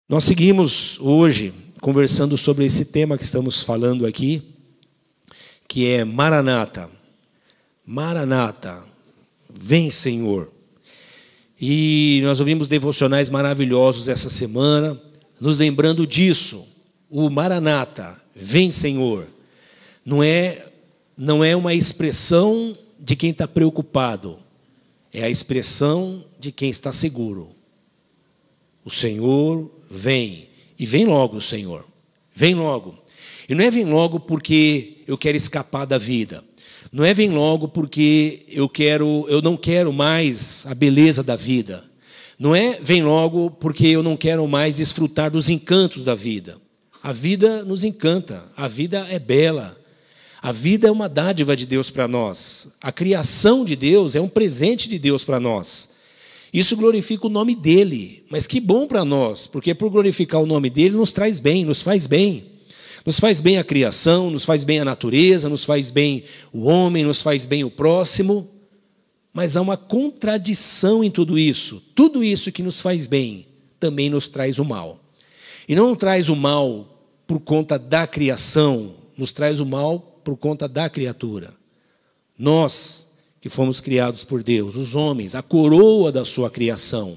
Nós seguimos hoje conversando sobre esse tema que estamos falando aqui, que é Maranata. Maranata, vem Senhor. E nós ouvimos devocionais maravilhosos essa semana, nos lembrando disso. O Maranata, vem Senhor, não é uma expressão de quem está preocupado, é a expressão de quem está seguro. O Senhor vem, e vem logo o Senhor, vem logo. E não é vem logo porque eu quero escapar da vida, não é vem logo porque eu não quero mais a beleza da vida, não é vem logo porque eu não quero mais desfrutar dos encantos da vida. A vida nos encanta, a vida é bela, a vida é uma dádiva de Deus para nós, a criação de Deus é um presente de Deus para nós. Isso glorifica o nome dEle, mas que bom para nós, porque por glorificar o nome dEle nos traz bem, nos faz bem. Nos faz bem a criação, nos faz bem a natureza, nos faz bem o homem, nos faz bem o próximo. Mas há uma contradição em tudo isso. Tudo isso que nos faz bem também nos traz o mal. E não traz o mal por conta da criação, nos traz o mal por conta da criatura. Nós que fomos criados por Deus, os homens, a coroa da sua criação,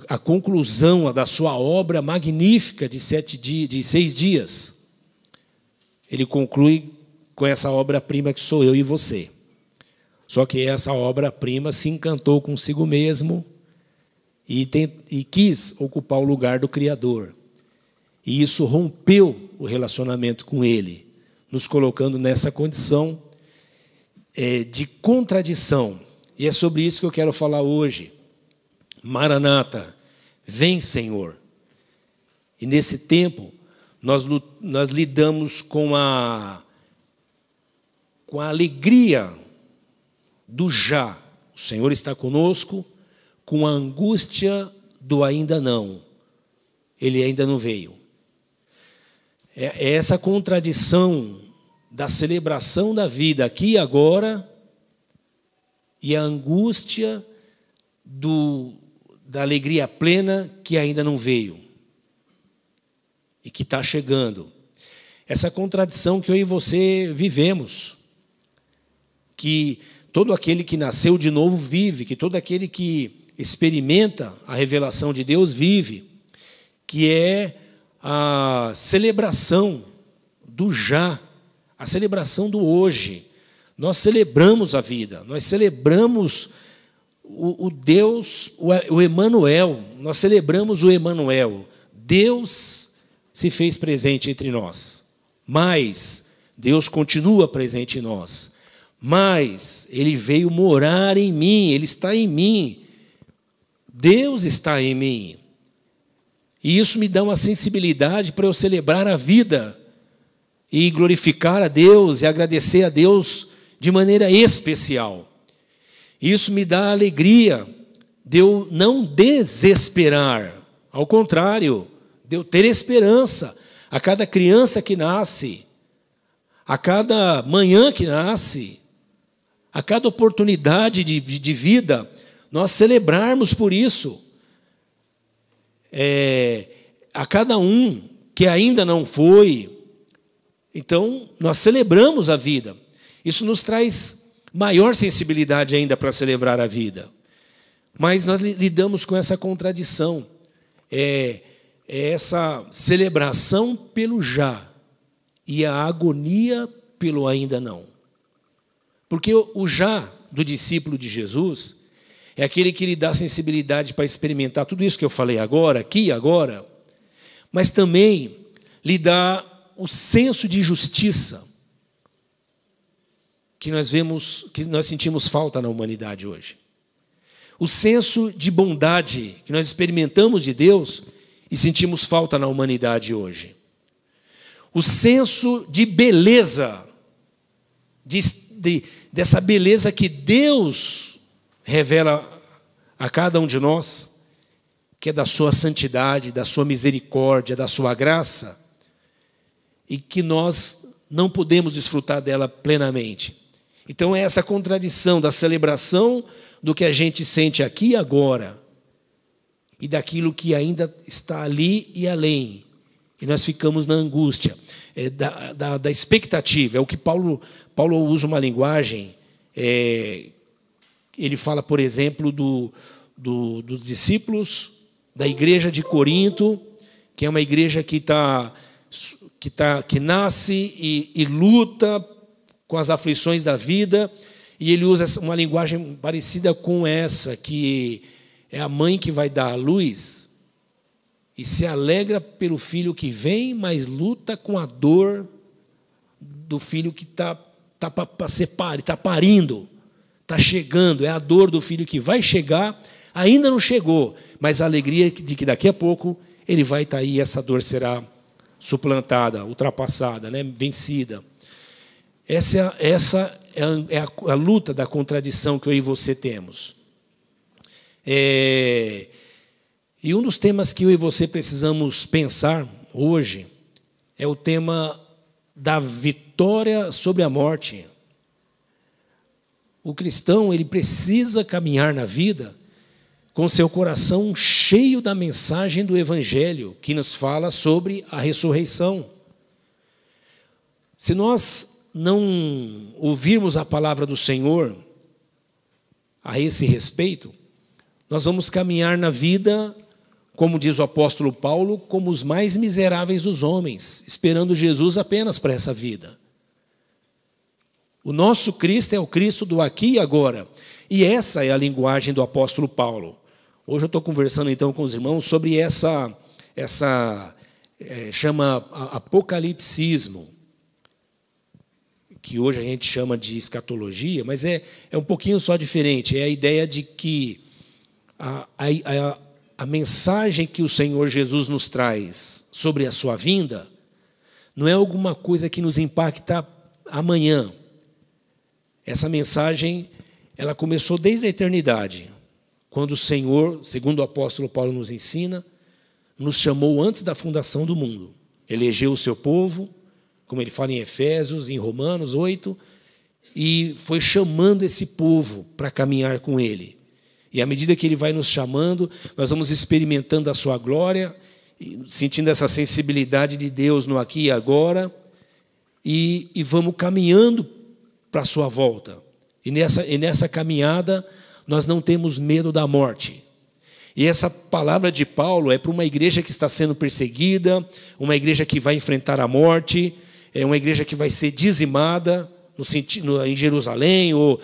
a conclusão da sua obra magnífica de 6 dias. Ele conclui com essa obra-prima que sou eu e você. Só que essa obra-prima se encantou consigo mesmo e quis ocupar o lugar do Criador. E isso rompeu o relacionamento com Ele, nos colocando nessa condição de contradição. E é sobre isso que eu quero falar hoje. Maranata, vem Senhor. E nesse tempo, nós lidamos com a alegria do já. O Senhor está conosco, com a angústia do ainda não. Ele ainda não veio. É essa contradição da celebração da vida aqui e agora e a angústia da alegria plena que ainda não veio e que está chegando. Essa contradição que eu e você vivemos, que todo aquele que nasceu de novo vive, que todo aquele que experimenta a revelação de Deus vive, que é a celebração do já, a celebração do hoje. Nós celebramos a vida, nós celebramos o Deus, o Emanuel, nós celebramos o Emanuel. Deus se fez presente entre nós, mas Deus continua presente em nós, mas Ele veio morar em mim, Ele está em mim, Deus está em mim. E isso me dá uma sensibilidade para eu celebrar a vida e glorificar a Deus e agradecer a Deus de maneira especial. Isso me dá alegria de eu não desesperar, ao contrário, de eu ter esperança. A cada criança que nasce, a cada manhã que nasce, a cada oportunidade de vida, nós celebrarmos por isso. A cada um que ainda não foi, então nós celebramos a vida. Isso nos traz maior sensibilidade ainda para celebrar a vida. Mas nós lidamos com essa contradição, essa celebração pelo já e a agonia pelo ainda não. Porque o já do discípulo de Jesus é aquele que lhe dá sensibilidade para experimentar tudo isso que eu falei agora, aqui e agora, mas também lhe dá o senso de justiça que nós sentimos falta na humanidade hoje. O senso de bondade que nós experimentamos de Deus e sentimos falta na humanidade hoje. O senso de beleza, dessa beleza que Deus revela a cada um de nós, que é da sua santidade, da sua misericórdia, da sua graça, e que nós não podemos desfrutar dela plenamente. Então é essa contradição da celebração do que a gente sente aqui e agora, e daquilo que ainda está ali e além. E nós ficamos na angústia da expectativa. É o que Paulo usa uma linguagem, ele fala, por exemplo, dos discípulos da igreja de Corinto, que é uma igreja que nasce e luta com as aflições da vida, e ele usa uma linguagem parecida com essa, que é a mãe que vai dar à luz e se alegra pelo filho que vem, mas luta com a dor do filho que está para ser parido, está parindo, está chegando. É a dor do filho que vai chegar, ainda não chegou, mas a alegria de que daqui a pouco ele vai estar aí e essa dor será suplantada, ultrapassada, né, vencida. Essa é a luta da contradição que eu e você temos. E um dos temas que eu e você precisamos pensar hoje é o tema da vitória sobre a morte. O cristão, ele precisa caminhar na vida com seu coração cheio da mensagem do Evangelho, que nos fala sobre a ressurreição. Se nós não ouvirmos a palavra do Senhor a esse respeito, nós vamos caminhar na vida, como diz o apóstolo Paulo, como os mais miseráveis dos homens, esperando Jesus apenas para essa vida. O nosso Cristo é o Cristo do aqui e agora. E essa é a linguagem do apóstolo Paulo. Hoje eu estou conversando então com os irmãos sobre chama apocalipsismo, que hoje a gente chama de escatologia, mas é um pouquinho só diferente. É a ideia de que a mensagem que o Senhor Jesus nos traz sobre a sua vinda não é alguma coisa que nos impacta amanhã. Essa mensagem, ela começou desde a eternidade, quando o Senhor, segundo o apóstolo Paulo nos ensina, nos chamou antes da fundação do mundo. Elegeu o seu povo, como ele fala em Efésios, em Romanos 8, e foi chamando esse povo para caminhar com ele. E à medida que ele vai nos chamando, nós vamos experimentando a sua glória, sentindo essa sensibilidade de Deus no aqui e agora, e vamos caminhando para a sua volta. E nessa caminhada, nós não temos medo da morte. E essa palavra de Paulo é para uma igreja que está sendo perseguida, uma igreja que vai enfrentar a morte, é uma igreja que vai ser dizimada em Jerusalém, ou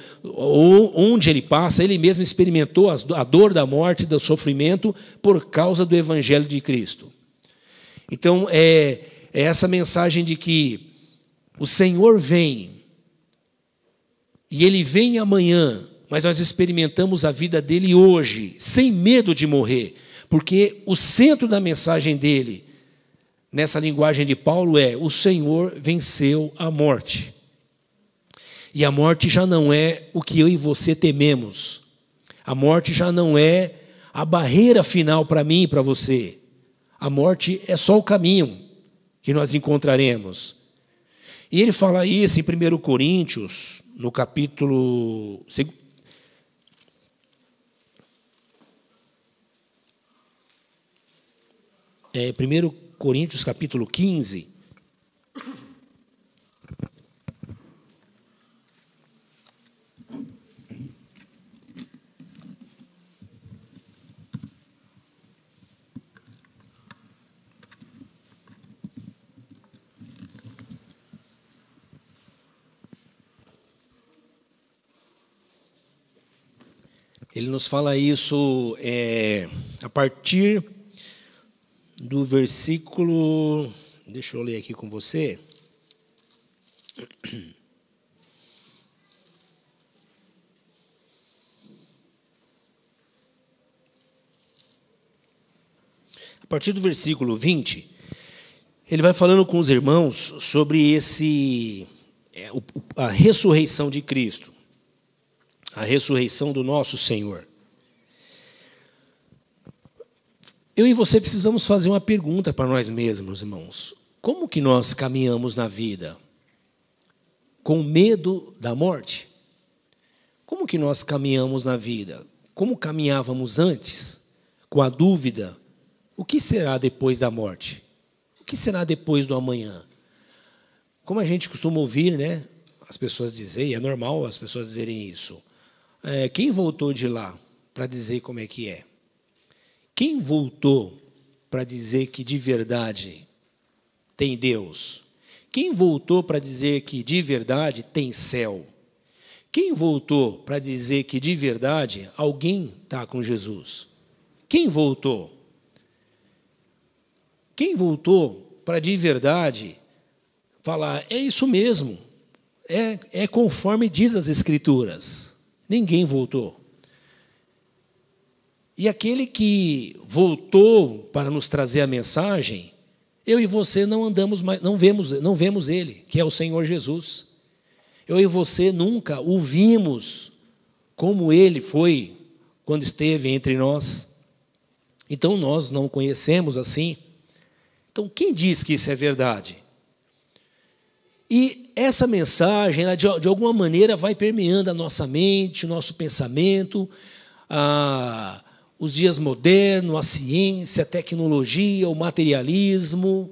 onde ele passa. Ele mesmo experimentou a dor da morte, do sofrimento, por causa do Evangelho de Cristo. Então, é essa mensagem de que o Senhor vem, e Ele vem amanhã, mas nós experimentamos a vida dele hoje, sem medo de morrer, porque o centro da mensagem dele, nessa linguagem de Paulo, é: o Senhor venceu a morte. E a morte já não é o que eu e você tememos. A morte já não é a barreira final para mim e para você. A morte é só o caminho que nós encontraremos. E ele fala isso em 1 Coríntios, no capítulo 1 Coríntios, capítulo 15. Ele nos fala isso a partir do versículo... Deixa eu ler aqui com você. A partir do versículo 20, ele vai falando com os irmãos sobre a ressurreição de Cristo. A ressurreição do nosso Senhor. Eu e você precisamos fazer uma pergunta para nós mesmos, irmãos. Como que nós caminhamos na vida? Com medo da morte? Como que nós caminhamos na vida? Como caminhávamos antes? Com a dúvida, o que será depois da morte? O que será depois do amanhã? Como a gente costuma ouvir, né, as pessoas dizerem, e é normal as pessoas dizerem isso, quem voltou de lá para dizer como é que é? Quem voltou para dizer que de verdade tem Deus? Quem voltou para dizer que de verdade tem céu? Quem voltou para dizer que de verdade alguém está com Jesus? Quem voltou? Quem voltou para de verdade falar, é isso mesmo, é conforme diz as Escrituras? Ninguém voltou. E aquele que voltou para nos trazer a mensagem, eu e você não andamos mais, não vemos ele, que é o Senhor Jesus. Eu e você nunca o vimos como ele foi quando esteve entre nós. Então nós não o conhecemos assim. Então quem diz que isso é verdade? E essa mensagem, ela, de alguma maneira, vai permeando a nossa mente, o nosso pensamento, os dias modernos, a ciência, a tecnologia, o materialismo.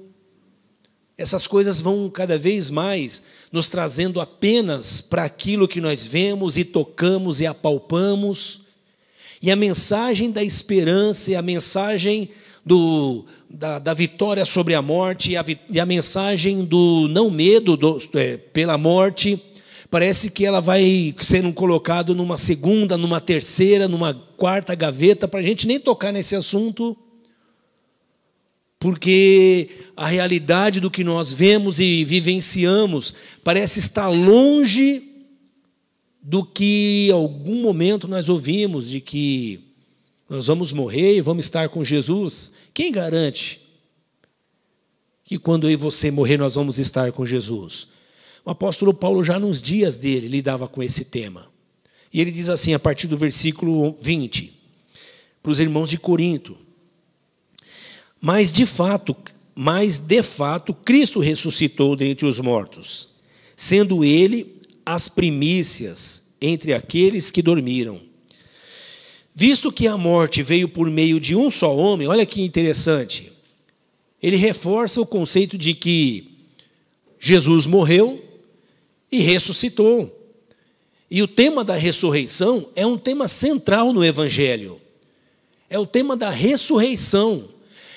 Essas coisas vão cada vez mais nos trazendo apenas para aquilo que nós vemos e tocamos e apalpamos. E a mensagem da esperança e a mensagem da vitória sobre a morte e a mensagem do não medo pela morte, parece que ela vai sendo colocada numa segunda, numa terceira, numa quarta gaveta, para a gente nem tocar nesse assunto, porque a realidade do que nós vemos e vivenciamos parece estar longe do que em algum momento nós ouvimos, de que nós vamos morrer e vamos estar com Jesus. Quem garante que quando eu e você morrer nós vamos estar com Jesus? O apóstolo Paulo, já nos dias dele, lidava com esse tema. E ele diz assim, a partir do versículo 20, para os irmãos de Corinto: Mas de fato, Cristo ressuscitou dentre os mortos, sendo ele as primícias entre aqueles que dormiram. Visto que a morte veio por meio de um só homem, olha que interessante, ele reforça o conceito de que Jesus morreu e ressuscitou. E o tema da ressurreição é um tema central no Evangelho. É o tema da ressurreição.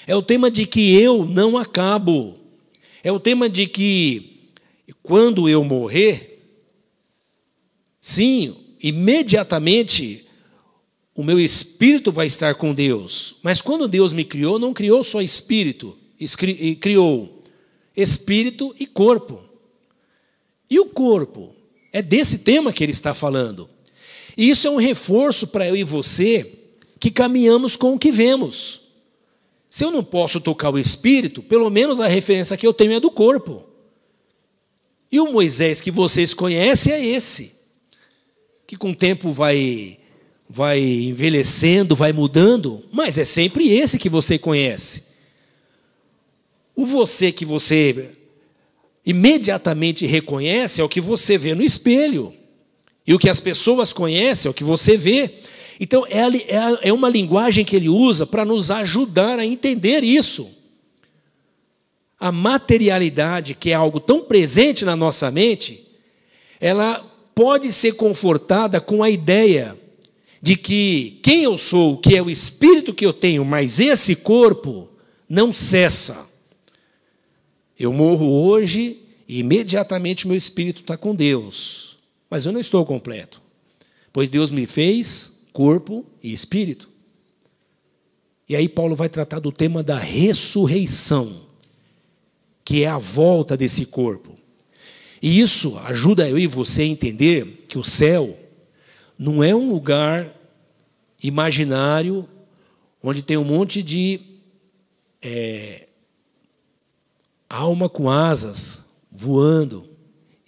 É o tema de que eu não acabo. É o tema de que quando eu morrer, sim, imediatamente o meu espírito vai estar com Deus. Mas quando Deus me criou, não criou só espírito, criou espírito e corpo. E o corpo? É desse tema que ele está falando. E isso é um reforço para eu e você, que caminhamos com o que vemos. Se eu não posso tocar o espírito, pelo menos a referência que eu tenho é do corpo. E o Moisés que vocês conhecem é esse, que com o tempo vai envelhecendo, vai mudando, mas é sempre esse que você conhece. O você que você imediatamente reconhece é o que você vê no espelho. E o que as pessoas conhecem é o que você vê. Então, é uma linguagem que ele usa para nos ajudar a entender isso. A materialidade, que é algo tão presente na nossa mente, ela pode ser confortada com a ideia de que quem eu sou, que é o espírito que eu tenho, mas esse corpo não cessa. Eu morro hoje e imediatamente meu espírito está com Deus. Mas eu não estou completo, pois Deus me fez corpo e espírito. E aí Paulo vai tratar do tema da ressurreição, que é a volta desse corpo. E isso ajuda eu e você a entender que o céu não é um lugar imaginário onde tem um monte de alma com asas voando.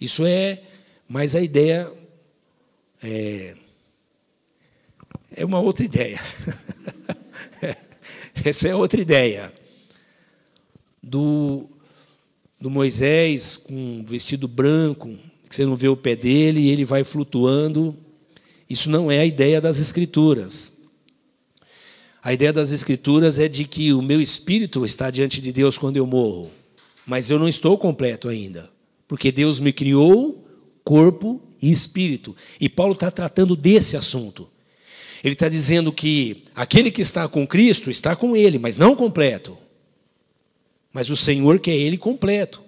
Isso é, mas a ideia é uma outra ideia. Essa é outra ideia. Do Moisés com um vestido branco, que você não vê o pé dele, e ele vai flutuando, Isso não é a ideia das Escrituras. A ideia das Escrituras é de que o meu espírito está diante de Deus quando eu morro, mas eu não estou completo ainda, porque Deus me criou corpo e espírito. E Paulo está tratando desse assunto. Ele está dizendo que aquele que está com Cristo está com Ele, mas não completo. Mas o Senhor quer Ele completo.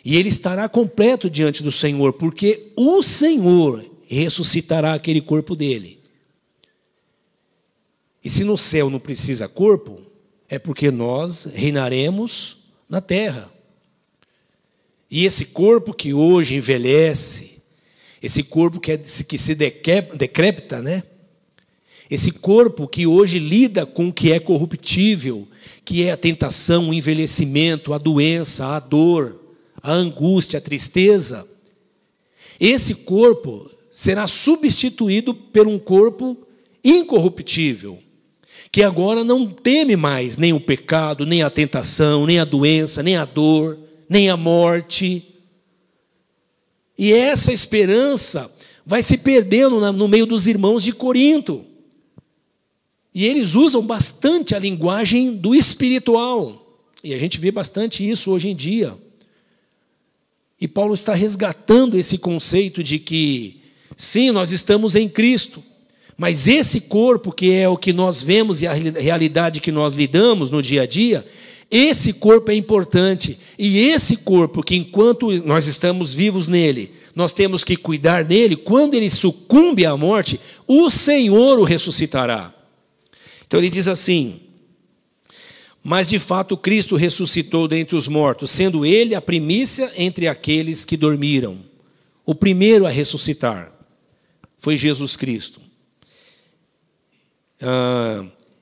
E Ele estará completo diante do Senhor, porque o Senhor ressuscitará aquele corpo dele. E se no céu não precisa corpo, é porque nós reinaremos na terra. E esse corpo que hoje envelhece, esse corpo que se decrépita, né? Esse corpo que hoje lida com o que é corruptível, que é a tentação, o envelhecimento, a doença, a dor, a angústia, a tristeza, esse corpo será substituído por um corpo incorruptível, que agora não teme mais nem o pecado, nem a tentação, nem a doença, nem a dor, nem a morte. E essa esperança vai se perdendo no meio dos irmãos de Corinto. E eles usam bastante a linguagem do espiritual. E a gente vê bastante isso hoje em dia. E Paulo está resgatando esse conceito de que, sim, nós estamos em Cristo, mas esse corpo que é o que nós vemos e a realidade que nós lidamos no dia a dia, esse corpo é importante. E esse corpo que, enquanto nós estamos vivos nele, nós temos que cuidar dele, quando ele sucumbe à morte, o Senhor o ressuscitará. Então ele diz assim: mas de fato Cristo ressuscitou dentre os mortos, sendo ele a primícia entre aqueles que dormiram. O primeiro a ressuscitar foi Jesus Cristo.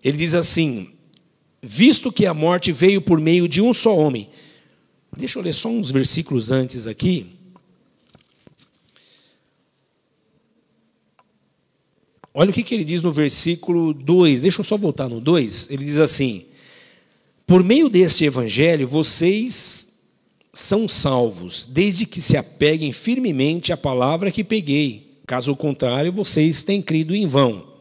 Ele diz assim: visto que a morte veio por meio de um só homem. Deixa eu ler só uns versículos antes aqui. Olha o que ele diz no versículo 2. Deixa eu só voltar no 2. Ele diz assim: por meio deste evangelho, vocês são salvos, desde que se apeguem firmemente à palavra que peguei. Caso contrário, vocês têm crido em vão.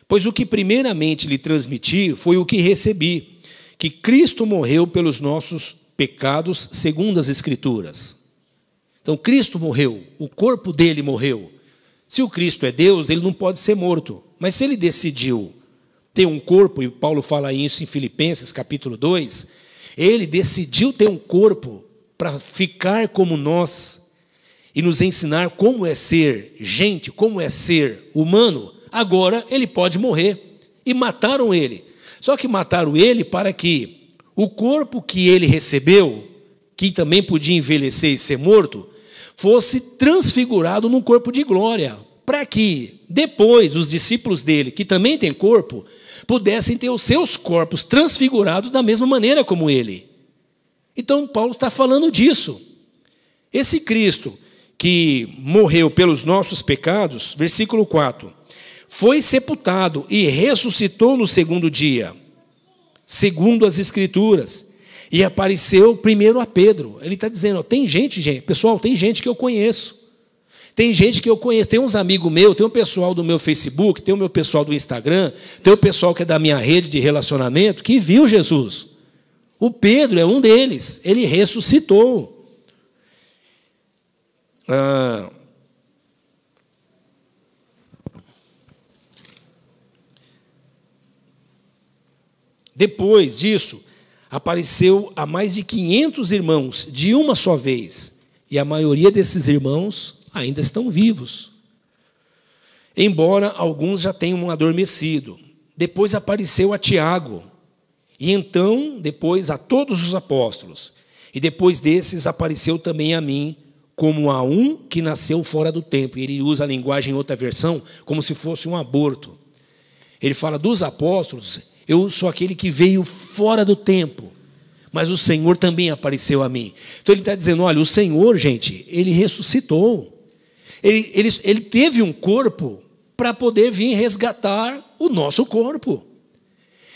Pois o que primeiramente lhe transmiti foi o que recebi, que Cristo morreu pelos nossos pecados, segundo as Escrituras. Então, Cristo morreu, o corpo dele morreu. Se o Cristo é Deus, ele não pode ser morto. Mas se ele decidiu ter um corpo, e Paulo fala isso em Filipenses capítulo 2, ele decidiu ter um corpo para ficar como nós e nos ensinar como é ser gente, como é ser humano. Agora ele pode morrer. E mataram ele. Só que mataram ele para que o corpo que ele recebeu, que também podia envelhecer e ser morto, fosse transfigurado num corpo de glória, para que depois os discípulos dele, que também têm corpo, pudessem ter os seus corpos transfigurados da mesma maneira como ele. Então Paulo está falando disso. Esse Cristo que morreu pelos nossos pecados, versículo 4, foi sepultado e ressuscitou no segundo dia, segundo as Escrituras, e apareceu primeiro a Pedro. Ele está dizendo, tem gente, pessoal, tem gente que eu conheço. Tem gente que eu conheço, tem uns amigos meus, tem o pessoal do meu Facebook, tem o meu pessoal do Instagram, tem o pessoal que é da minha rede de relacionamento, que viu Jesus. O Pedro é um deles, ele ressuscitou. Depois disso, apareceu a mais de 500 irmãos, de uma só vez. E a maioria desses irmãos ainda estão vivos, embora alguns já tenham adormecido. Depois apareceu a Tiago, e então, depois, a todos os apóstolos. E depois desses, apareceu também a mim, como a um que nasceu fora do tempo. Ele usa a linguagem em outra versão, como se fosse um aborto. Ele fala dos apóstolos: eu sou aquele que veio fora do tempo, mas o Senhor também apareceu a mim. Então ele está dizendo, olha, o Senhor, gente, ele ressuscitou. Ele teve um corpo para poder vir resgatar o nosso corpo.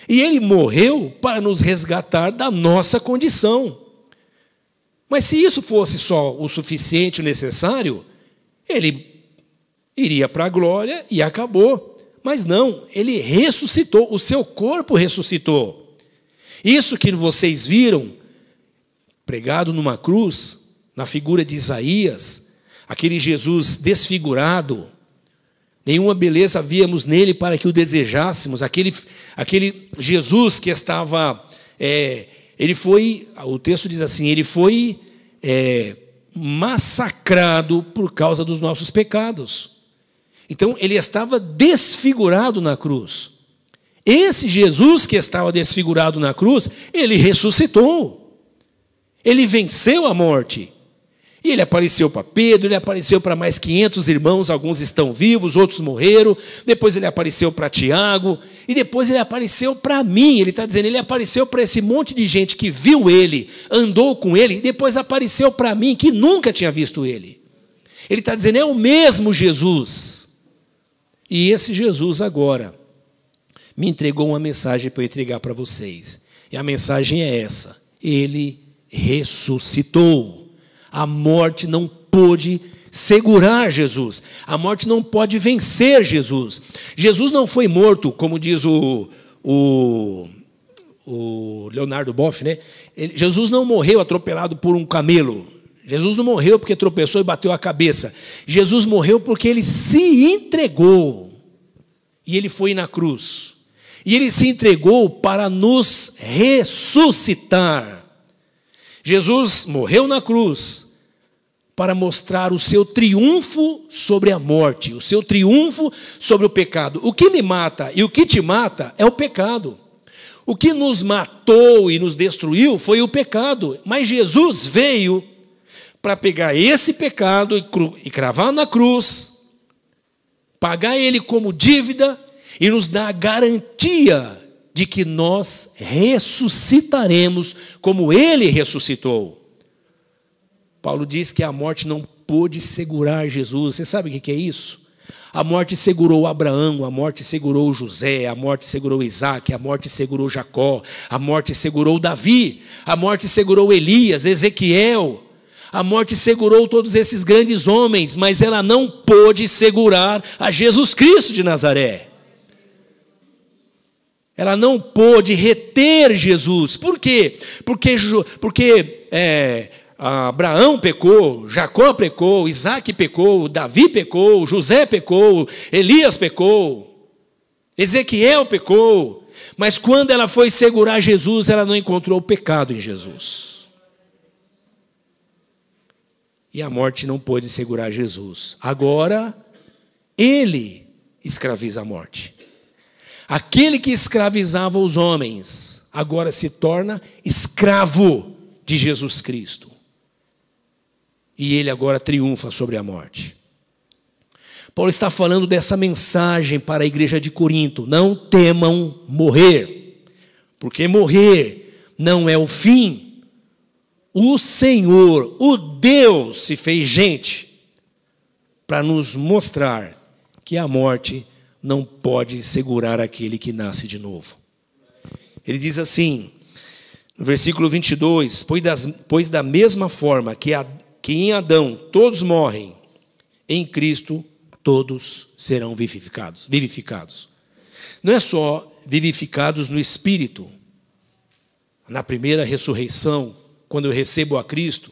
E ele morreu para nos resgatar da nossa condição. Mas se isso fosse só o suficiente, o necessário, ele iria para a glória e acabou. Mas não, ele ressuscitou, o seu corpo ressuscitou. Isso que vocês viram, pregado numa cruz, na figura de Isaías, aquele Jesus desfigurado, nenhuma beleza víamos nele para que o desejássemos, aquele Jesus que estava, ele foi, o texto diz assim, ele foi massacrado por causa dos nossos pecados. Então, ele estava desfigurado na cruz. Esse Jesus que estava desfigurado na cruz, ele ressuscitou. Ele venceu a morte. E ele apareceu para Pedro, ele apareceu para mais 500 irmãos, alguns estão vivos, outros morreram. Depois ele apareceu para Tiago. E depois ele apareceu para mim. Ele está dizendo, ele apareceu para esse monte de gente que viu ele, andou com ele. E depois apareceu para mim, que nunca tinha visto ele. Ele está dizendo, é o mesmo Jesus. E esse Jesus agora me entregou uma mensagem para eu entregar para vocês. E a mensagem é essa. Ele ressuscitou. A morte não pôde segurar Jesus. A morte não pode vencer Jesus. Jesus não foi morto, como diz o Leonardo Boff, né? Jesus não morreu atropelado por um camelo. Jesus não morreu porque tropeçou e bateu a cabeça. Jesus morreu porque ele se entregou. E ele foi na cruz. E ele se entregou para nos ressuscitar. Jesus morreu na cruz para mostrar o seu triunfo sobre a morte, o seu triunfo sobre o pecado. O que me mata e o que te mata é o pecado. O que nos matou e nos destruiu foi o pecado. Mas Jesus veio para pegar esse pecado e cravar na cruz, pagar ele como dívida e nos dar a garantia de que nós ressuscitaremos como ele ressuscitou. Paulo diz que a morte não pôde segurar Jesus. Você sabe o que é isso? A morte segurou Abraão, a morte segurou José, a morte segurou Isaac, a morte segurou Jacó, a morte segurou Davi, a morte segurou Elias, Ezequiel. A morte segurou todos esses grandes homens, mas ela não pôde segurar a Jesus Cristo de Nazaré. Ela não pôde reter Jesus. Por quê? Porque Abraão pecou, Jacó pecou, Isaac pecou, Davi pecou, José pecou, Elias pecou, Ezequiel pecou. Mas quando ela foi segurar Jesus, ela não encontrou o pecado em Jesus. E a morte não pôde segurar Jesus. Agora, ele escraviza a morte. Aquele que escravizava os homens, agora se torna escravo de Jesus Cristo. E ele agora triunfa sobre a morte. Paulo está falando dessa mensagem para a igreja de Corinto. Não temam morrer, porque morrer não é o fim. O Senhor, o Deus, se fez gente para nos mostrar que a morte não pode segurar aquele que nasce de novo. Ele diz assim, no versículo 22, pois da mesma forma que em Adão todos morrem, em Cristo todos serão vivificados. Não é só vivificados no Espírito, na primeira ressurreição, quando eu recebo a Cristo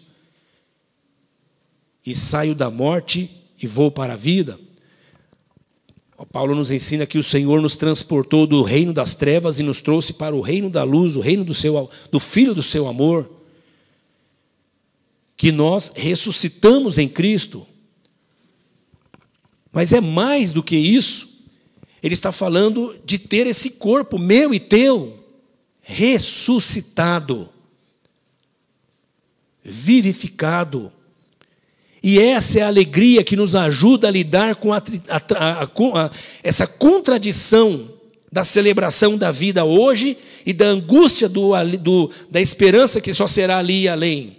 e saio da morte e vou para a vida. Paulo nos ensina que o Senhor nos transportou do reino das trevas e nos trouxe para o reino da luz, o reino do Filho do seu amor, que nós ressuscitamos em Cristo. Mas é mais do que isso. Ele está falando de ter esse corpo meu e teu ressuscitado, vivificado. E essa é a alegria que nos ajuda a lidar com essa contradição da celebração da vida hoje e da angústia da esperança que só será ali e além.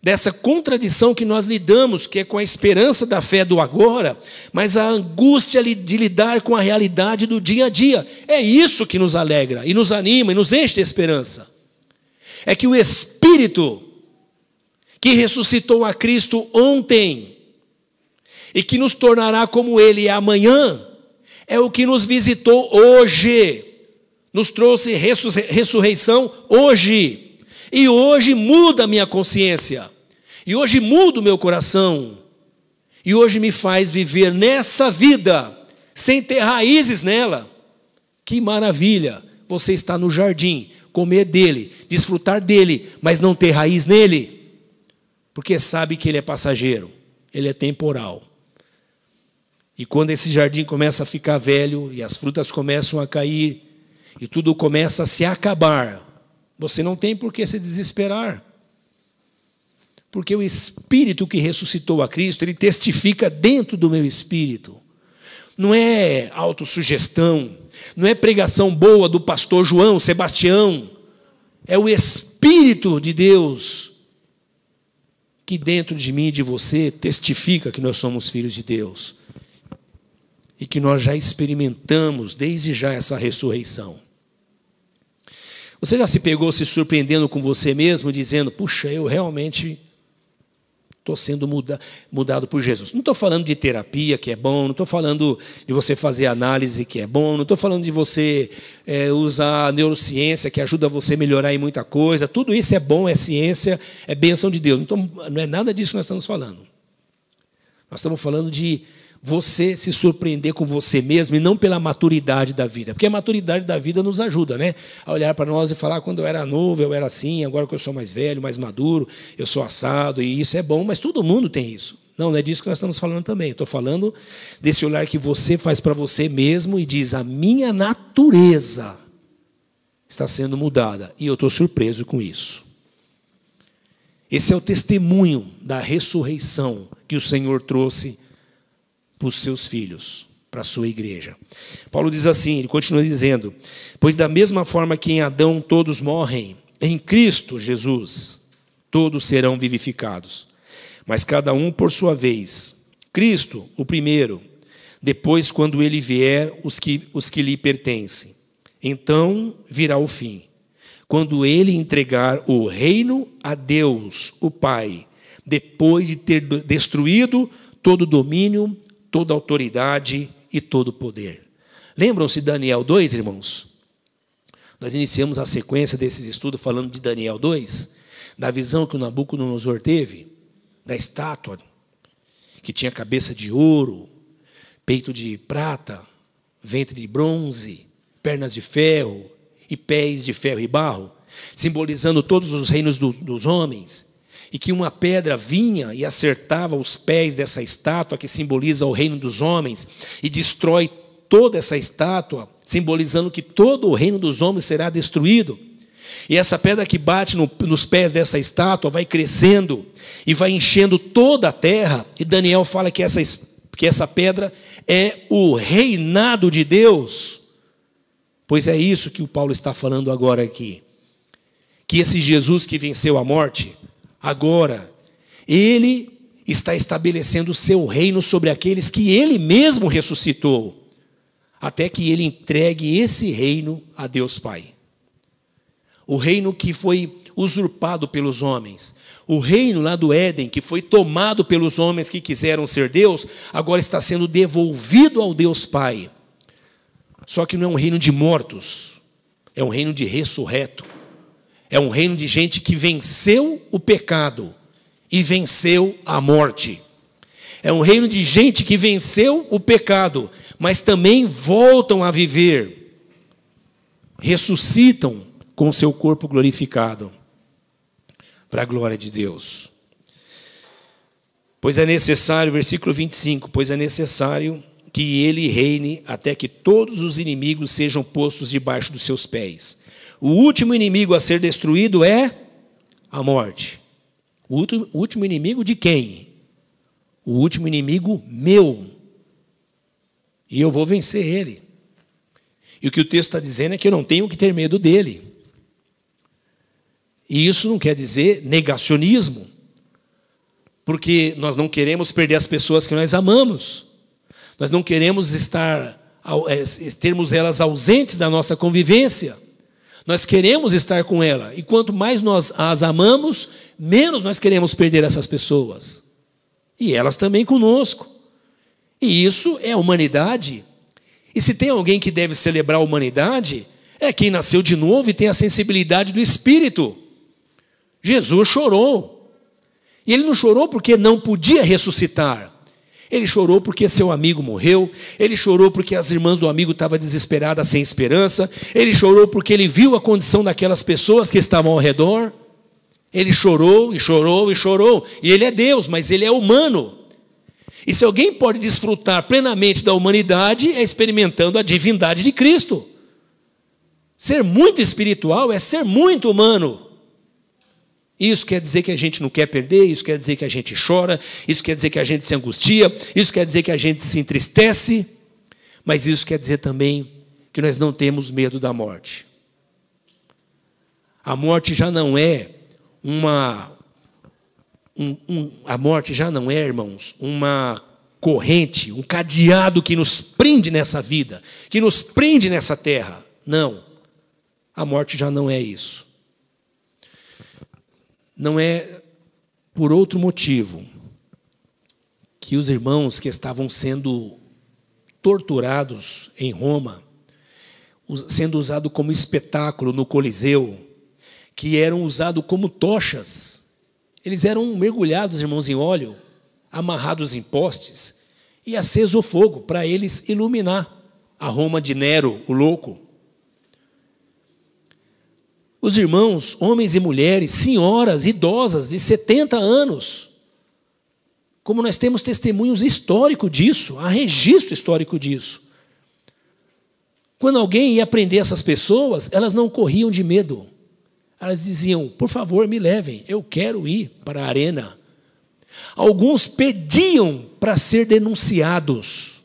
Dessa contradição que nós lidamos, que é com a esperança da fé do agora, mas a angústia de lidar com a realidade do dia a dia. É isso que nos alegra e nos anima e nos enche de esperança. É que o Espírito que ressuscitou a Cristo ontem, e que nos tornará como Ele é amanhã, é o que nos visitou hoje, nos trouxe ressurreição hoje, e hoje muda a minha consciência, e hoje muda o meu coração, e hoje me faz viver nessa vida, sem ter raízes nela. Que maravilha, você está no jardim, comer dele, desfrutar dele, mas não ter raiz nele, porque sabe que ele é passageiro, ele é temporal. E quando esse jardim começa a ficar velho, e as frutas começam a cair, e tudo começa a se acabar, você não tem por que se desesperar. Porque o Espírito que ressuscitou a Cristo, ele testifica dentro do meu espírito. Não é autossugestão, não é pregação boa do pastor João Sebastião, é o Espírito de Deus que dentro de mim e de você testifica que nós somos filhos de Deus e que nós já experimentamos desde já essa ressurreição. Você já se pegou se surpreendendo com você mesmo, dizendo, puxa, eu realmente estou sendo mudado por Jesus. Não estou falando de terapia, que é bom, não estou falando de você fazer análise, que é bom, não estou falando de você usar a neurociência, que ajuda você a melhorar em muita coisa. Tudo isso é bom, é ciência, é bênção de Deus. Não é nada disso que nós estamos falando. Nós estamos falando de você se surpreender com você mesmo e não pela maturidade da vida. Porque a maturidade da vida nos ajuda, né? A olhar para nós e falar, quando eu era novo, eu era assim, agora que eu sou mais velho, mais maduro, eu sou assado, e isso é bom, mas todo mundo tem isso. Não é disso que nós estamos falando também. Estou falando desse olhar que você faz para você mesmo e diz, a minha natureza está sendo mudada, e eu estou surpreso com isso. Esse é o testemunho da ressurreição que o Senhor trouxe para os seus filhos, para a sua igreja. Paulo diz assim, ele continua dizendo, pois da mesma forma que em Adão todos morrem, em Cristo Jesus todos serão vivificados, mas cada um por sua vez. Cristo, o primeiro, depois quando ele vier, os que lhe pertencem. Então virá o fim, quando ele entregar o reino a Deus, o Pai, depois de ter destruído todo o domínio, toda autoridade e todo poder. Lembram-se de Daniel 2, irmãos? Nós iniciamos a sequência desses estudos falando de Daniel 2, da visão que o Nabucodonosor teve, da estátua, que tinha cabeça de ouro, peito de prata, ventre de bronze, pernas de ferro e pés de ferro e barro, simbolizando todos os reinos dos homens, e que uma pedra vinha e acertava os pés dessa estátua, que simboliza o reino dos homens, e destrói toda essa estátua, simbolizando que todo o reino dos homens será destruído. E essa pedra que bate nos pés dessa estátua vai crescendo e vai enchendo toda a terra, e Daniel fala que essa pedra é o reinado de Deus. Pois é isso que o Paulo está falando agora aqui, que esse Jesus que venceu a morte, agora, ele está estabelecendo o seu reino sobre aqueles que ele mesmo ressuscitou, até que ele entregue esse reino a Deus Pai. O reino que foi usurpado pelos homens, o reino lá do Éden, que foi tomado pelos homens que quiseram ser Deus, agora está sendo devolvido ao Deus Pai. Só que não é um reino de mortos, é um reino de ressurreto. É um reino de gente que venceu o pecado e venceu a morte. É um reino de gente que venceu o pecado, mas também voltam a viver, ressuscitam com o seu corpo glorificado, para a glória de Deus. Pois é necessário, versículo 25, pois é necessário que ele reine até que todos os inimigos sejam postos debaixo dos seus pés. O último inimigo a ser destruído é a morte. O último inimigo de quem? O último inimigo meu. E eu vou vencer ele. E o que o texto está dizendo é que eu não tenho que ter medo dele. E isso não quer dizer negacionismo, porque nós não queremos perder as pessoas que nós amamos. Nós não queremos termos elas ausentes da nossa convivência. Nós queremos estar com ela. E quanto mais nós as amamos, menos nós queremos perder essas pessoas. E elas também conosco. E isso é a humanidade. E se tem alguém que deve celebrar a humanidade, é quem nasceu de novo e tem a sensibilidade do Espírito. Jesus chorou. E ele não chorou porque não podia ressuscitar. Ele chorou porque seu amigo morreu. Ele chorou porque as irmãs do amigo estavam desesperadas, sem esperança. Ele chorou porque ele viu a condição daquelas pessoas que estavam ao redor. Ele chorou e chorou e chorou. E ele é Deus, mas ele é humano. E se alguém pode desfrutar plenamente da humanidade, é experimentando a divindade de Cristo. Ser muito espiritual é ser muito humano. Isso quer dizer que a gente não quer perder, isso quer dizer que a gente chora, isso quer dizer que a gente se angustia, isso quer dizer que a gente se entristece, mas isso quer dizer também que nós não temos medo da morte. A morte já não é a morte já não é, irmãos, uma corrente, um cadeado que nos prende nessa vida, que nos prende nessa terra. Não, a morte já não é isso. Não é por outro motivo que os irmãos que estavam sendo torturados em Roma, sendo usados como espetáculo no Coliseu, que eram usados como tochas, eles eram mergulhados, irmãos, em óleo, amarrados em postes e aceso o fogo para eles iluminar a Roma de Nero, o louco. Os irmãos, homens e mulheres, senhoras, idosas de 70 anos, como nós temos testemunhos históricos disso, há registro histórico disso. Quando alguém ia prender essas pessoas, elas não corriam de medo. Elas diziam, por favor, me levem, eu quero ir para a arena. Alguns pediam para ser denunciados,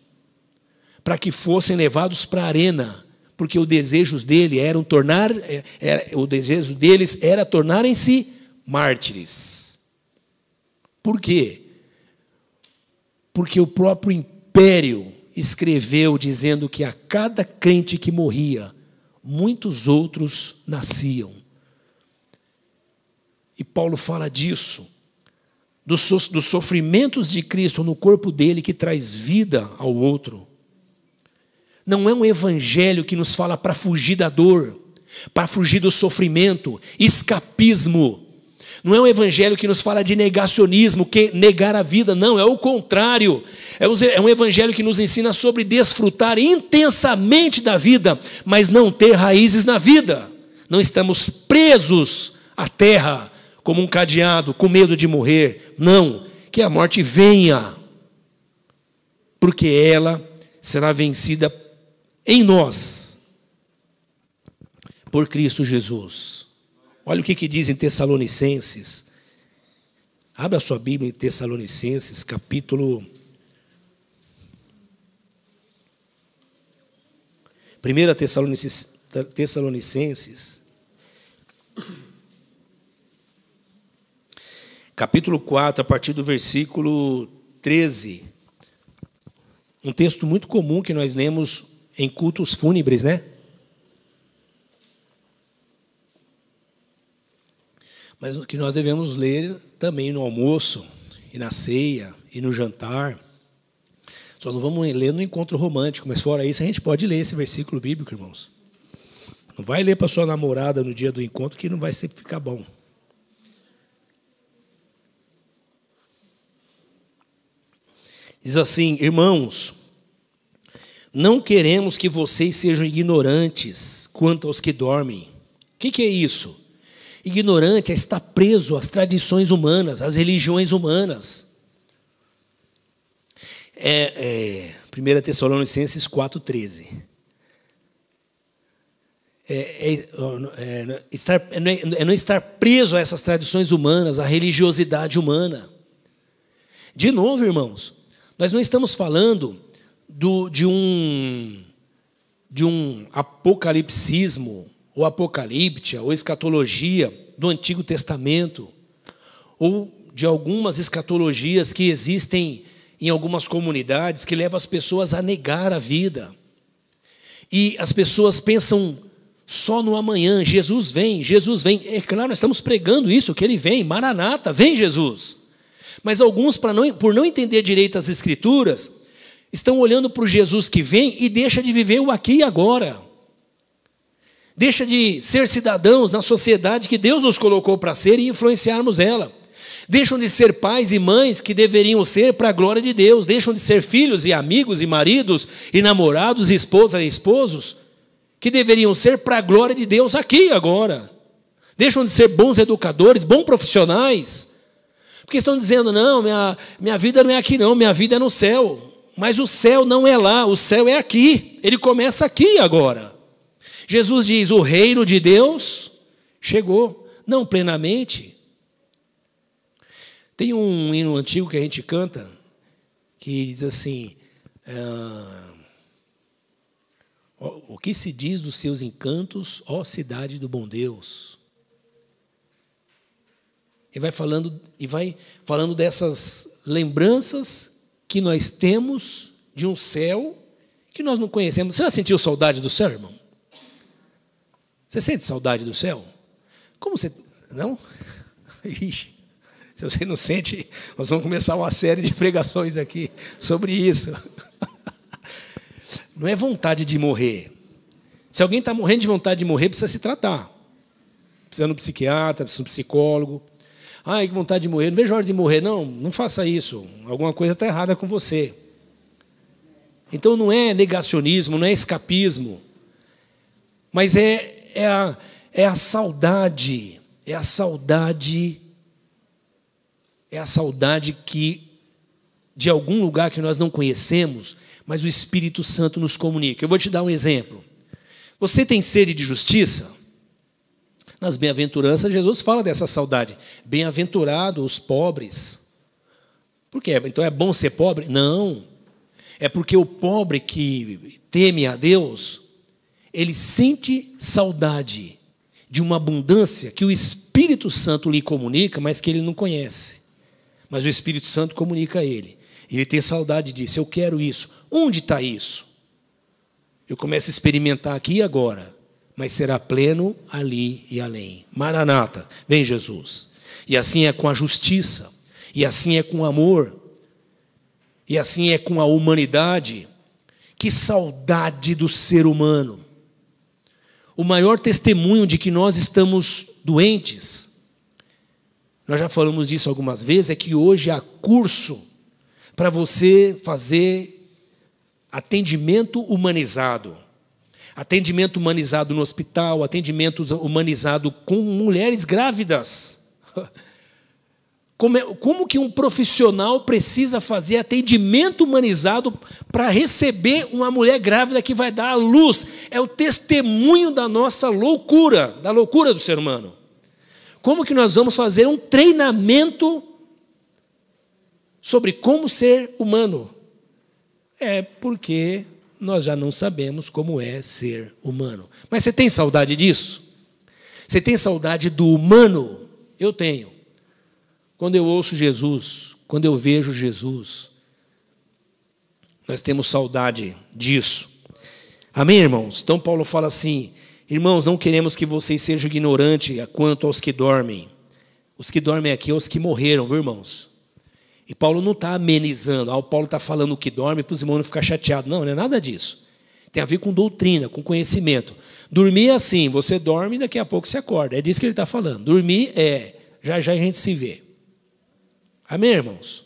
para que fossem levados para a arena, porque o desejo deles era tornarem-se mártires. Por quê? Porque o próprio império escreveu dizendo que a cada crente que morria, muitos outros nasciam. E Paulo fala disso, dos sofrimentos de Cristo no corpo dele que traz vida ao outro. Não é um evangelho que nos fala para fugir da dor, para fugir do sofrimento, escapismo. Não é um evangelho que nos fala de negacionismo, que negar a vida, não, é o contrário. É um evangelho que nos ensina sobre desfrutar intensamente da vida, mas não ter raízes na vida. Não estamos presos à terra como um cadeado, com medo de morrer. Não, que a morte venha, porque ela será vencida em nós, por Cristo Jesus. Olha o que diz em Tessalonicenses. Abra a sua Bíblia em Tessalonicenses, capítulo 1 Tessalonicenses, capítulo 4, a partir do versículo 13. Um texto muito comum que nós lemos em cultos fúnebres, né? Mas o que nós devemos ler também no almoço, e na ceia, e no jantar. Só não vamos ler no encontro romântico, mas fora isso a gente pode ler esse versículo bíblico, irmãos. Não vai ler para sua namorada no dia do encontro, que não vai sempre ficar bom. Diz assim, irmãos, não queremos que vocês sejam ignorantes quanto aos que dormem. O que é isso? Ignorante é estar preso às tradições humanas, às religiões humanas. 1 Tessalonicenses 4,13. Não estar preso a essas tradições humanas, à religiosidade humana. De novo, irmãos, nós não estamos falando de um apocalipsismo, ou apocalíptica, ou escatologia do Antigo Testamento, ou de algumas escatologias que existem em algumas comunidades que levam as pessoas a negar a vida. E as pessoas pensam só no amanhã, Jesus vem. É claro, nós estamos pregando isso, que ele vem, Maranata, vem Jesus. Mas alguns, por não entender direito as Escrituras, estão olhando para o Jesus que vem e deixa de viver o aqui e agora. Deixa de ser cidadãos na sociedade que Deus nos colocou para ser e influenciarmos ela. Deixam de ser pais e mães que deveriam ser para a glória de Deus. Deixam de ser filhos e amigos e maridos e namorados e esposas e esposos que deveriam ser para a glória de Deus aqui e agora. Deixam de ser bons educadores, bons profissionais. Porque estão dizendo, não, minha vida não é aqui não, minha vida é no céu. Mas o céu não é lá, o céu é aqui. Ele começa aqui agora. Jesus diz, o reino de Deus chegou, não plenamente. Tem um hino antigo que a gente canta, que diz assim, o que se diz dos seus encantos, ó cidade do bom Deus. E vai falando dessas lembranças que nós temos de um céu que nós não conhecemos. Você já sentiu saudade do céu, irmão? Você sente saudade do céu? Como você... Não? Ixi, se você não sente, nós vamos começar uma série de pregações aqui sobre isso. Não é vontade de morrer. Se alguém está morrendo de vontade de morrer, precisa se tratar. Precisa ir no psiquiatra, precisa ir no psicólogo. Ai, que vontade de morrer. Não vejo a hora de morrer. Não, não faça isso. Alguma coisa está errada com você. Então não é negacionismo, não é escapismo. Mas é a saudade. É a saudade que de algum lugar que nós não conhecemos, mas o Espírito Santo nos comunica. Eu vou te dar um exemplo. Você tem sede de justiça? Nas bem-aventuranças, Jesus fala dessa saudade. Bem-aventurados os pobres. Por quê? Então é bom ser pobre? Não. É porque o pobre que teme a Deus, ele sente saudade de uma abundância que o Espírito Santo lhe comunica, mas que ele não conhece. Mas o Espírito Santo comunica a ele. Ele tem saudade disso. Eu quero isso. Onde está isso? Eu começo a experimentar aqui e agora, mas será pleno ali e além. Maranata, vem Jesus. E assim é com a justiça, e assim é com o amor, e assim é com a humanidade. Que saudade do ser humano. O maior testemunho de que nós estamos doentes, nós já falamos disso algumas vezes, é que hoje há curso para você fazer atendimento humanizado. Atendimento humanizado no hospital, atendimento humanizado com mulheres grávidas. Como que um profissional precisa fazer atendimento humanizado para receber uma mulher grávida que vai dar à luz? É o testemunho da nossa loucura, da loucura do ser humano. Como que nós vamos fazer um treinamento sobre como ser humano? É porque nós já não sabemos como é ser humano. Mas você tem saudade disso? Você tem saudade do humano? Eu tenho. Quando eu ouço Jesus, quando eu vejo Jesus, nós temos saudade disso. Amém, irmãos? Então Paulo fala assim, irmãos, não queremos que vocês sejam ignorantes quanto aos que dormem. Os que dormem aqui são os que morreram, viu, irmãos? E Paulo não está amenizando. O Paulo está falando o que dorme para os irmãos não ficarem chateados. Não, não é nada disso. Tem a ver com doutrina, com conhecimento. Dormir é assim, você dorme e daqui a pouco você acorda. É disso que ele está falando. Dormir é, já já a gente se vê. Amém, irmãos?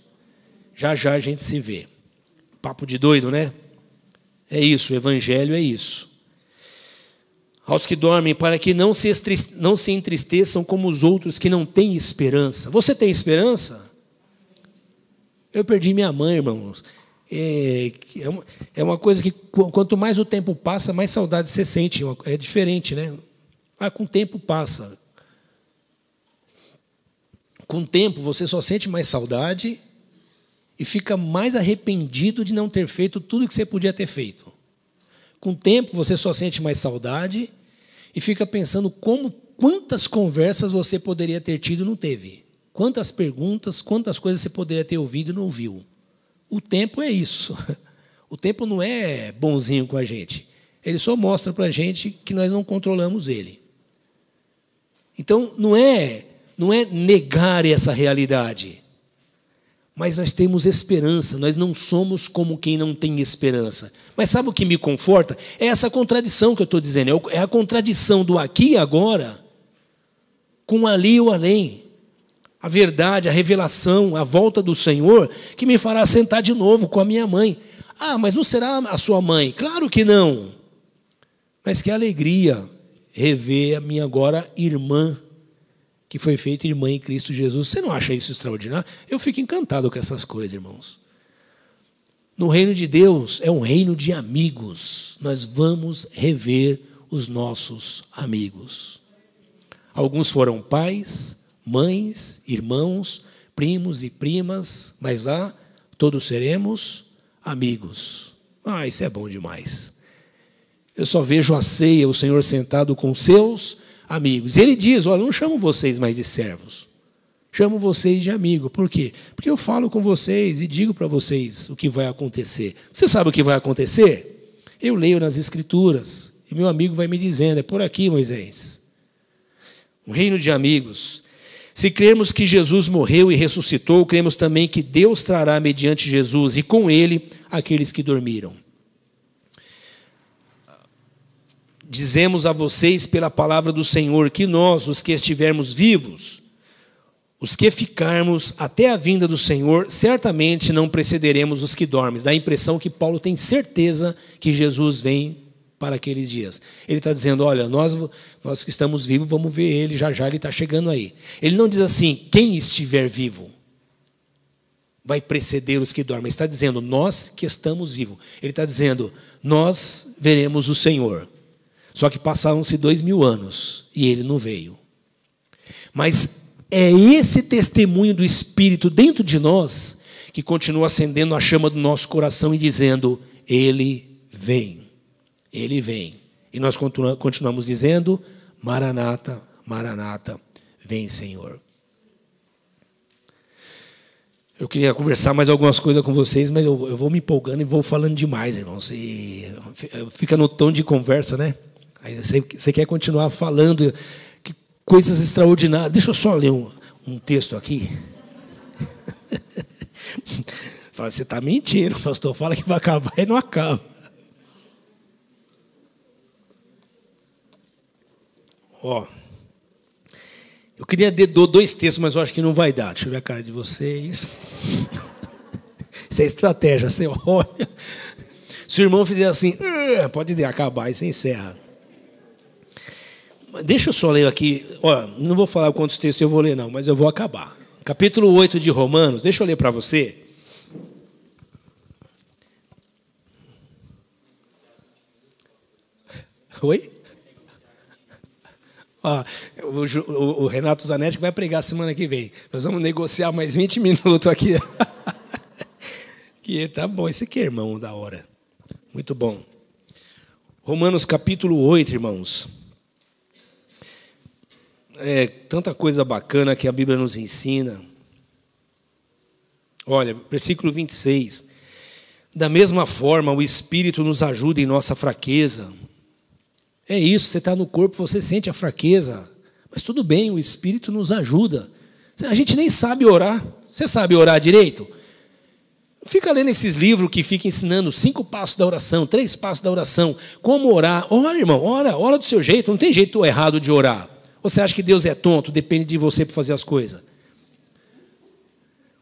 Já já a gente se vê. Papo de doido, né? É isso, o evangelho é isso. Aos que dormem, para que não se entristeçam como os outros que não têm esperança. Você tem esperança? Eu perdi minha mãe, irmãos. É uma coisa que, quanto mais o tempo passa, mais saudade você sente. É diferente, né? Com o tempo passa. Com o tempo, você só sente mais saudade e fica mais arrependido de não ter feito tudo que você podia ter feito. Com o tempo, você só sente mais saudade e fica pensando quantas conversas você poderia ter tido e não teve. Quantas perguntas, quantas coisas você poderia ter ouvido e não ouviu. O tempo é isso. O tempo não é bonzinho com a gente. Ele só mostra para a gente que nós não controlamos ele. Então, não é negar essa realidade, mas nós temos esperança, nós não somos como quem não tem esperança. Mas sabe o que me conforta? É essa contradição que eu estou dizendo, é a contradição do aqui e agora com o ali e o além. A verdade, a revelação, a volta do Senhor, que me fará sentar de novo com a minha mãe. Ah, mas não será a sua mãe? Claro que não. Mas que alegria rever a minha agora irmã, que foi feita irmã em Cristo Jesus. Você não acha isso extraordinário? Eu fico encantado com essas coisas, irmãos. No reino de Deus é um reino de amigos. Nós vamos rever os nossos amigos. Alguns foram pais, mães, irmãos, primos e primas, mas lá todos seremos amigos. Ah, isso é bom demais. Eu só vejo a ceia, o Senhor sentado com seus amigos. E Ele diz, olha, não chamo vocês mais de servos, chamo vocês de amigo. Por quê? Porque eu falo com vocês e digo para vocês o que vai acontecer. Você sabe o que vai acontecer? Eu leio nas Escrituras e meu amigo vai me dizendo, é por aqui, Moisés. Um reino de amigos. Se cremos que Jesus morreu e ressuscitou, cremos também que Deus trará mediante Jesus e com Ele aqueles que dormiram. Dizemos a vocês pela palavra do Senhor que nós, os que estivermos vivos, os que ficarmos até a vinda do Senhor, certamente não precederemos os que dormem. Dá a impressão que Paulo tem certeza que Jesus vem para aqueles dias. Ele está dizendo, olha, nós que estamos vivos, vamos ver Ele, já já Ele está chegando aí. Ele não diz assim, quem estiver vivo vai preceder os que dormem. Ele está dizendo, nós que estamos vivos. Ele está dizendo, nós veremos o Senhor. Só que passaram-se 2000 anos e Ele não veio. Mas é esse testemunho do Espírito dentro de nós que continua acendendo a chama do nosso coração e dizendo, Ele vem. Ele vem. E nós continuamos dizendo, Maranata, Maranata, vem Senhor. Eu queria conversar mais algumas coisas com vocês, mas eu vou me empolgando e vou falando demais, irmãos. E fica no tom de conversa, né? Aí você quer continuar falando, que coisas extraordinárias. Deixa eu só ler um texto aqui. Fala, você está mentindo, o pastor fala que vai acabar e não acaba. Ó, eu queria dar 2 textos, mas eu acho que não vai dar. Deixa eu ver a cara de vocês. Isso é estratégia, você olha. Se o irmão fizer assim, pode acabar e você encerra. Deixa eu só ler aqui. Ó, não vou falar quantos textos eu vou ler, não, mas eu vou acabar. Capítulo 8 de Romanos, deixa eu ler para você. Oi? Ó, o Renato Zanetti vai pregar semana que vem. Nós vamos negociar mais 20 minutos aqui. Que tá bom, esse aqui é irmão da hora. Muito bom. Romanos capítulo 8, irmãos. É tanta coisa bacana que a Bíblia nos ensina. Olha, versículo 26. Da mesma forma, o Espírito nos ajuda em nossa fraqueza. É isso, você está no corpo, você sente a fraqueza. Mas tudo bem, o Espírito nos ajuda. A gente nem sabe orar. Você sabe orar direito? Fica lendo esses livros que ficam ensinando 5 passos da oração, 3 passos da oração. Como orar? Ora, irmão, ora do seu jeito. Não tem jeito errado de orar. Você acha que Deus é tonto? Depende de você para fazer as coisas.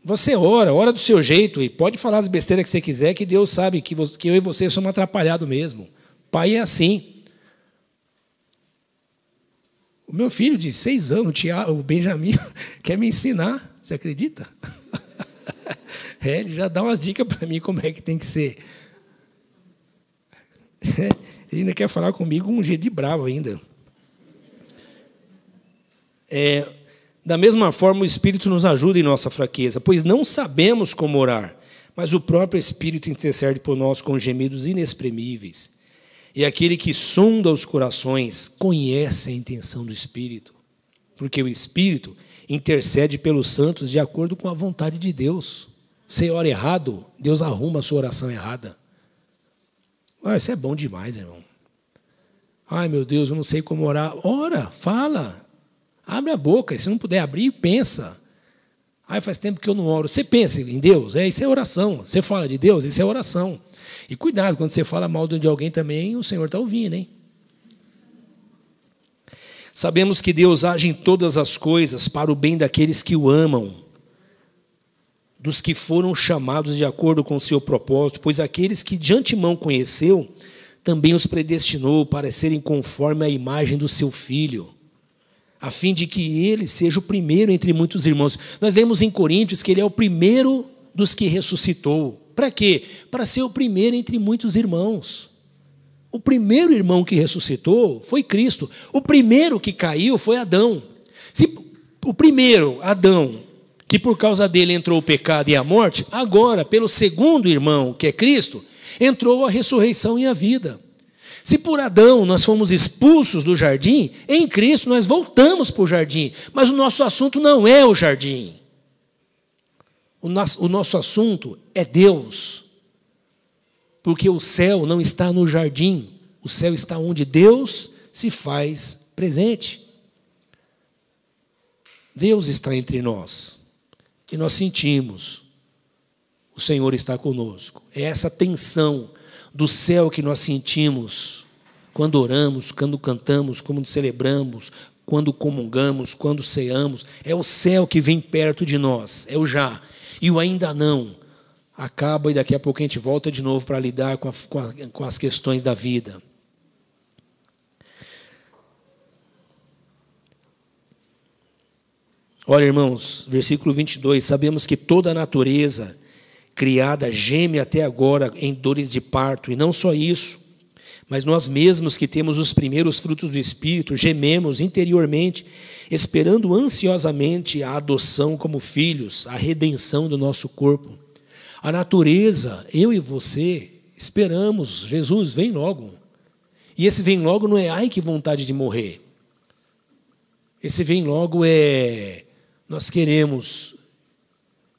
Você ora do seu jeito. E pode falar as besteiras que você quiser, que Deus sabe que eu e você somos atrapalhados mesmo. Pai é assim. O meu filho de 6 anos, o Benjamin, quer me ensinar. Você acredita? Ele já dá umas dicas para mim como é que tem que ser. Ele ainda quer falar comigo um jeito de bravo ainda. Da mesma forma, o Espírito nos ajuda em nossa fraqueza, pois não sabemos como orar, mas o próprio Espírito intercede por nós com gemidos inexprimíveis. E aquele que sonda os corações conhece a intenção do Espírito, porque o Espírito intercede pelos santos de acordo com a vontade de Deus. Você ora errado, Deus arruma a sua oração errada. Isso é bom demais, irmão. Ai, meu Deus, eu não sei como orar. Ora, fala, abre a boca. E se não puder abrir, pensa. Ah, faz tempo que eu não oro. Você pensa em Deus? Isso é oração. Você fala de Deus? Isso é oração. E cuidado, quando você fala mal de alguém também, o Senhor está ouvindo, hein? Sabemos que Deus age em todas as coisas para o bem daqueles que o amam, dos que foram chamados de acordo com o seu propósito, pois aqueles que de antemão conheceu, também os predestinou para serem conforme a imagem do seu Filho, a fim de que ele seja o primeiro entre muitos irmãos. Nós lemos em Coríntios que ele é o primeiro dos que ressuscitou. Para quê? Para ser o primeiro entre muitos irmãos. O primeiro irmão que ressuscitou foi Cristo. O primeiro que caiu foi Adão. Se o primeiro, Adão, que por causa dele entrou o pecado e a morte, agora, pelo segundo irmão, que é Cristo, entrou a ressurreição e a vida. Se por Adão nós fomos expulsos do jardim, em Cristo nós voltamos para o jardim. Mas o nosso assunto não é o jardim. O nosso assunto é Deus. Porque o céu não está no jardim. O céu está onde Deus se faz presente. Deus está entre nós. E nós sentimos. O Senhor está conosco. É essa tensão do céu que nós sentimos quando oramos, quando cantamos, quando celebramos, quando comungamos, quando ceamos. É o céu que vem perto de nós. É o já. E o ainda não acaba e daqui a pouco a gente volta de novo para lidar com as questões da vida. Olha, irmãos, versículo 22, sabemos que toda a natureza criada geme até agora em dores de parto, e não só isso, mas nós mesmos que temos os primeiros frutos do Espírito, gememos interiormente, esperando ansiosamente a adoção como filhos, a redenção do nosso corpo. A natureza, eu e você, esperamos, Jesus, vem logo. E esse vem logo não é, ai que vontade de morrer. Esse vem logo é, nós queremos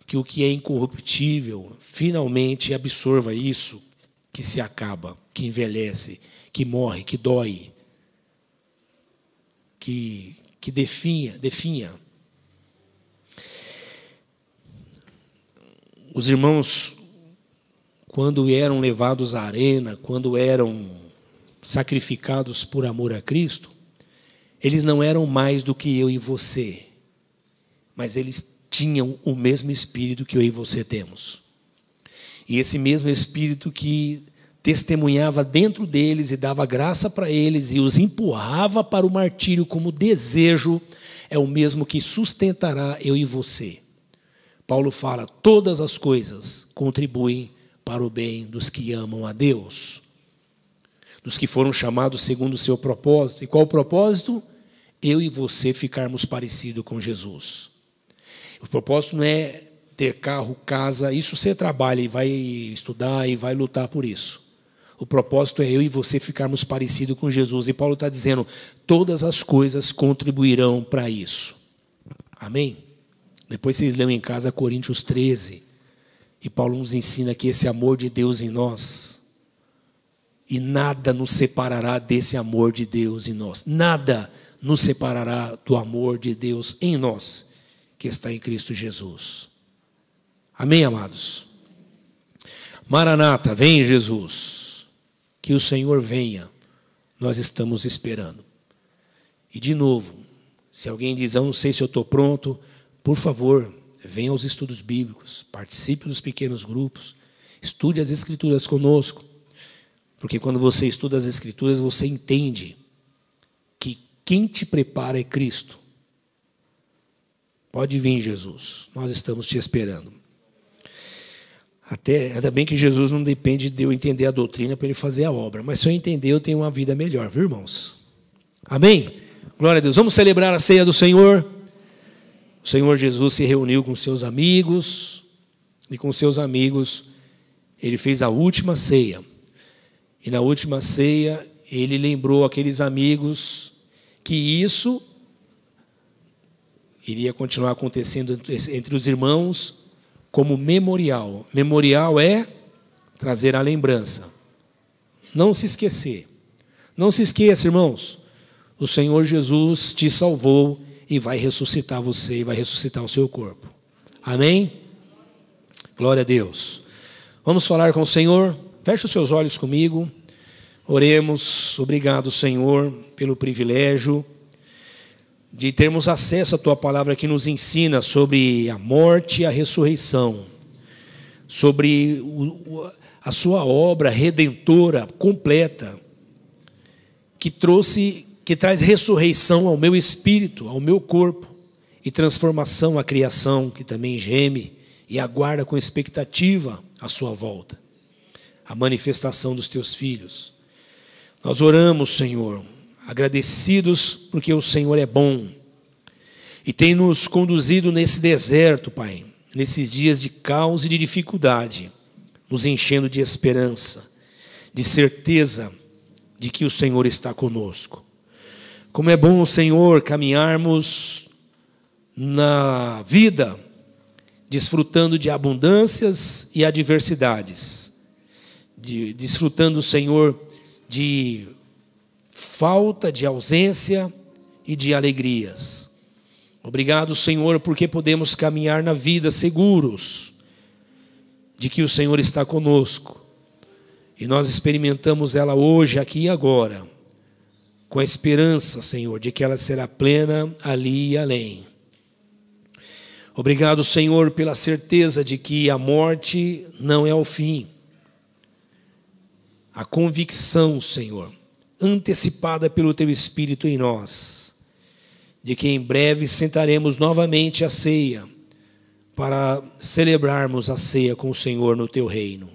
que o que é incorruptível finalmente absorva isso, que se acaba, que envelhece, que morre, que dói, que definha. Os irmãos, quando eram levados à arena, quando eram sacrificados por amor a Cristo, eles não eram mais do que eu e você, mas eles tinham o mesmo Espírito que eu e você temos. E esse mesmo Espírito que testemunhava dentro deles e dava graça para eles e os empurrava para o martírio como desejo, é o mesmo que sustentará eu e você. Paulo fala, todas as coisas contribuem para o bem dos que amam a Deus, dos que foram chamados segundo o seu propósito. E qual o propósito? Eu e você ficarmos parecidos com Jesus. O propósito não é ter carro, casa, isso você trabalha e vai estudar e vai lutar por isso. O propósito é eu e você ficarmos parecidos com Jesus. E Paulo está dizendo, todas as coisas contribuirão para isso. Amém? Depois vocês leiam em casa Coríntios 13. E Paulo nos ensina que esse amor de Deus em nós, e nada nos separará desse amor de Deus em nós. Nada nos separará do amor de Deus em nós, que está em Cristo Jesus. Amém, amados? Maranata, vem Jesus. Que o Senhor venha. Nós estamos esperando. E de novo, se alguém diz, eu não sei se eu estou pronto, por favor, venha aos estudos bíblicos, participe dos pequenos grupos, estude as Escrituras conosco, porque quando você estuda as Escrituras, você entende que quem te prepara é Cristo. Pode vir, Jesus, nós estamos te esperando. Ainda bem que Jesus não depende de eu entender a doutrina para ele fazer a obra, mas se eu entender, eu tenho uma vida melhor, viu, irmãos? Amém? Glória a Deus. Vamos celebrar a ceia do Senhor. O Senhor Jesus se reuniu com seus amigos, e com seus amigos ele fez a última ceia. E na última ceia ele lembrou aqueles amigos que isso iria continuar acontecendo entre os irmãos como memorial. Memorial é trazer a lembrança. Não se esquecer. Não se esqueça, irmãos. O Senhor Jesus te salvou e vai ressuscitar você e vai ressuscitar o seu corpo. Amém? Glória a Deus. Vamos falar com o Senhor? Feche os seus olhos comigo. Oremos. Obrigado, Senhor, pelo privilégio de termos acesso à Tua palavra que nos ensina sobre a morte e a ressurreição, sobre a Sua obra redentora completa, que traz ressurreição ao meu espírito, ao meu corpo, e transformação à criação, que também geme e aguarda com expectativa a Sua volta, a manifestação dos Teus filhos. Nós oramos, Senhor, agradecidos porque o Senhor é bom e tem nos conduzido nesse deserto, Pai, nesses dias de caos e de dificuldade, nos enchendo de esperança, de certeza de que o Senhor está conosco. Como é bom, Senhor, caminharmos na vida, desfrutando de abundâncias e adversidades, desfrutando, Senhor, de falta, de ausência e de alegrias. Obrigado, Senhor, porque podemos caminhar na vida seguros de que o Senhor está conosco. E nós experimentamos ela hoje, aqui e agora, com a esperança, Senhor, de que ela será plena ali e além. Obrigado, Senhor, pela certeza de que a morte não é o fim. A convicção, Senhor, antecipada pelo Teu Espírito em nós, de que em breve sentaremos novamente à ceia, para celebrarmos a ceia com o Senhor no Teu reino.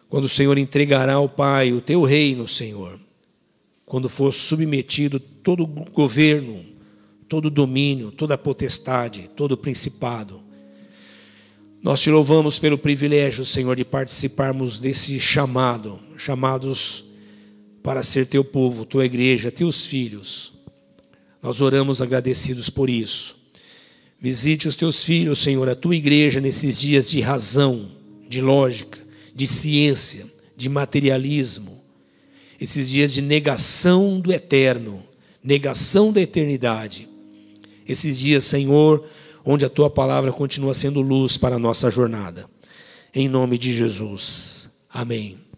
Quando o Senhor entregará ao Pai o Teu reino, Senhor, quando for submetido todo governo, todo domínio, toda potestade, todo principado, nós Te louvamos pelo privilégio, Senhor, de participarmos desse chamados para ser Teu povo, Tua igreja, Teus filhos. Nós oramos agradecidos por isso. Visite os Teus filhos, Senhor, a Tua igreja nesses dias de razão, de lógica, de ciência, de materialismo, esses dias de negação do eterno, negação da eternidade. Esses dias, Senhor, onde a Tua palavra continua sendo luz para a nossa jornada. Em nome de Jesus. Amém.